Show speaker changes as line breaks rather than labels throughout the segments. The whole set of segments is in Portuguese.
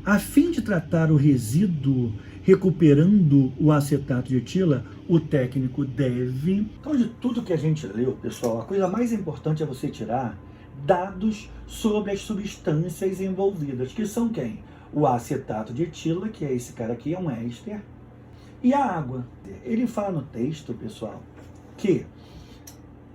A fim de tratar o resíduo recuperando o acetato de etila, o técnico deve... Então, de tudo que a gente leu, pessoal, a coisa mais importante é você tirar dados sobre as substâncias envolvidas, que são quem? O acetato de etila, que é esse cara aqui, é um éster, e a água. Ele fala no texto, pessoal, que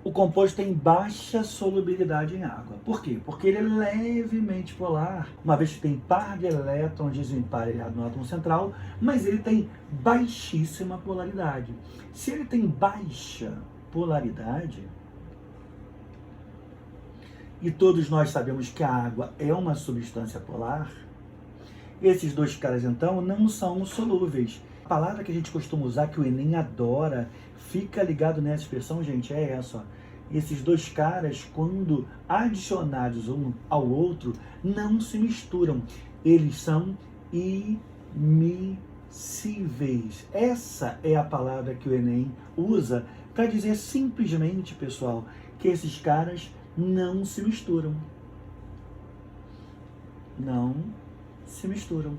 o composto tem baixa solubilidade em água. Por quê? Porque ele é levemente polar, uma vez que tem par de elétrons desemparelhados no átomo central, mas ele tem baixíssima polaridade. Se ele tem baixa polaridade, e todos nós sabemos que a água é uma substância polar, esses dois caras, então, não são solúveis. A palavra que a gente costuma usar, que o Enem adora, fica ligado nessa expressão, gente, é essa, ó. Esses dois caras, quando adicionados um ao outro, não se misturam. Eles são immiscíveis. Essa é a palavra que o Enem usa para dizer simplesmente, pessoal, que esses caras não se misturam. Não se misturam.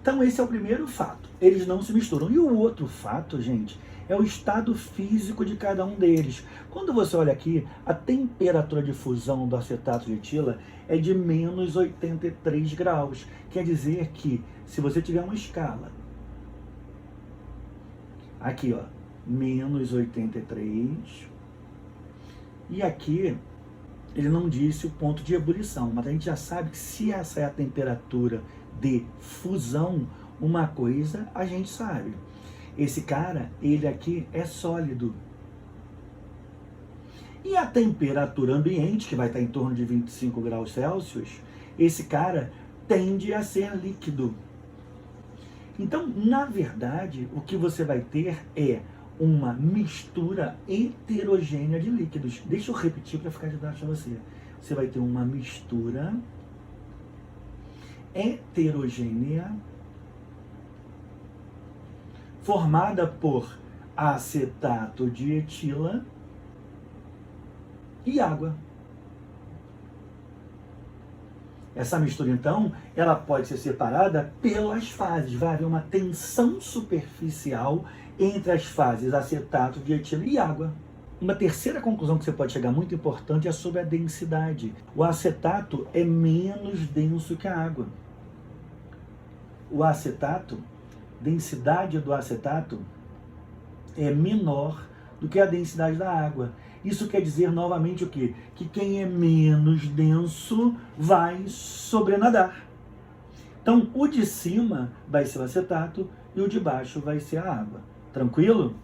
Então esse é o primeiro fato, eles não se misturam. E o outro fato, gente, é o estado físico de cada um deles. Quando você olha aqui, a temperatura de fusão do acetato de etila é de menos 83 graus. Quer dizer que, se você tiver uma escala, aqui ó, menos 83, e aqui ele não disse o ponto de ebulição, mas a gente já sabe que se essa é a temperatura de fusão, uma coisa a gente sabe. Esse cara, ele aqui é sólido. E a temperatura ambiente, que vai estar em torno de 25 graus Celsius, esse cara tende a ser líquido. Então, na verdade, o que você vai ter é uma mistura heterogênea de líquidos. Deixa eu repetir para ficar didático para você. Você vai ter uma mistura heterogênea formada por acetato de etila e água. Essa mistura, então, ela pode ser separada pelas fases. Vai haver uma tensão superficial entre as fases acetato de etila e água. Uma terceira conclusão que você pode chegar muito importante é sobre a densidade. O acetato é menos denso que a água. O acetato, densidade do acetato é menor do que a densidade da água. Isso quer dizer novamente o quê? Que quem é menos denso vai sobrenadar. Então, o de cima vai ser o acetato e o de baixo vai ser a água. Tranquilo?